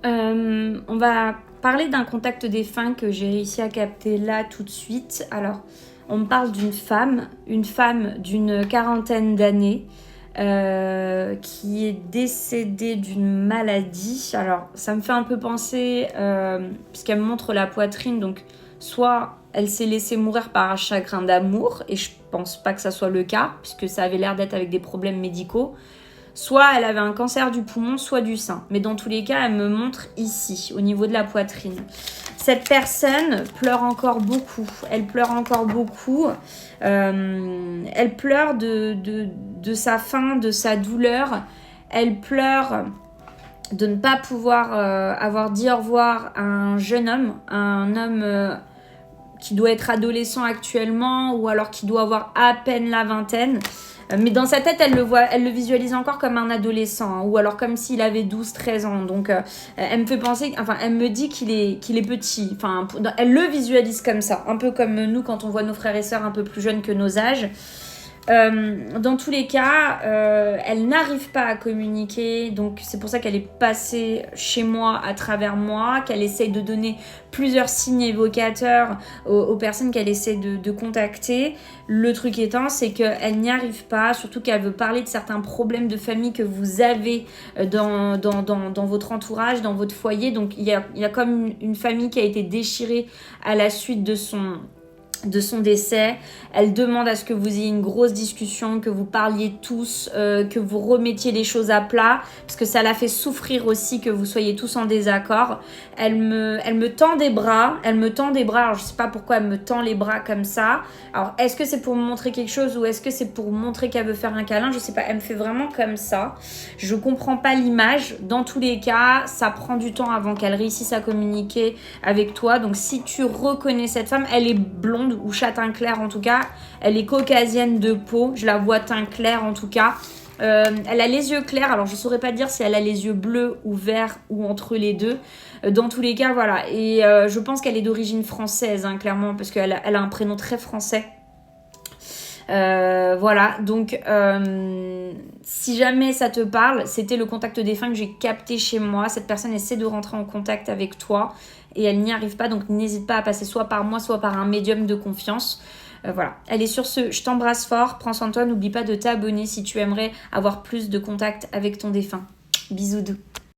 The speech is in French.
On va parler d'un contact défunt que j'ai réussi à capter là tout de suite. Alors, on me parle d'une femme d'une quarantaine d'années qui est décédée d'une maladie. Alors, ça me fait un peu penser, puisqu'elle me montre la poitrine, donc soit elle s'est laissée mourir par un chagrin d'amour, et je pense pas que ça soit le cas, puisque ça avait l'air d'être avec des problèmes médicaux. Soit elle avait un cancer du poumon, soit du sein. Mais dans tous les cas, elle me montre ici, au niveau de la poitrine. Cette personne pleure encore beaucoup. Elle pleure encore beaucoup. Elle pleure de sa faim, de sa douleur. Elle pleure de ne pas pouvoir avoir dit au revoir à un jeune homme, un homme qui doit être adolescent actuellement ou alors qui doit avoir à peine la vingtaine. Mais dans sa tête, elle le visualise encore comme un adolescent, hein, ou alors comme s'il avait 12-13 ans. Donc, elle me fait penser, elle me dit qu'il est petit. Enfin, elle le visualise comme ça, un peu comme nous quand on voit nos frères et sœurs un peu plus jeunes que nos âges. Dans tous les cas, elle n'arrive pas à communiquer, donc c'est pour ça qu'elle est passée chez moi à travers moi, qu'elle essaye de donner plusieurs signes évocateurs aux personnes qu'elle essaie de contacter. Le truc étant, c'est qu'elle n'y arrive pas, surtout qu'elle veut parler de certains problèmes de famille que vous avez dans votre entourage, dans votre foyer. Donc il y a comme une famille qui a été déchirée à la suite de son décès. Elle demande à ce que vous ayez une grosse discussion, que vous parliez tous, que vous remettiez les choses à plat, parce que ça la fait souffrir aussi que vous soyez tous en désaccord. Elle me tend des bras, alors je sais pas pourquoi elle me tend les bras comme ça. Alors est-ce que c'est pour me montrer quelque chose ou est-ce que c'est pour montrer qu'elle veut faire un câlin? Je sais pas, elle me fait vraiment comme ça. Je comprends pas l'image. Dans tous les cas, ça prend du temps avant qu'elle réussisse à communiquer avec toi. Donc si tu reconnais cette femme, elle est blonde ou châtain clair en tout cas, elle est caucasienne de peau, je la vois teint clair en tout cas. Elle a les yeux clairs, alors je saurais pas dire si elle a les yeux bleus ou verts ou entre les deux. Dans tous les cas, voilà. Et je pense qu'elle est d'origine française, hein, clairement, parce qu'elle a un prénom très français. Voilà, donc si jamais ça te parle, c'était le contact défunt que j'ai capté chez moi. Cette personne essaie de rentrer en contact avec toi et elle n'y arrive pas, donc n'hésite pas à passer soit par moi, soit par un médium de confiance. Voilà, allez, sur ce, je t'embrasse fort, prends soin de toi, n'oublie pas de t'abonner si tu aimerais avoir plus de contact avec ton défunt. Bisous doux.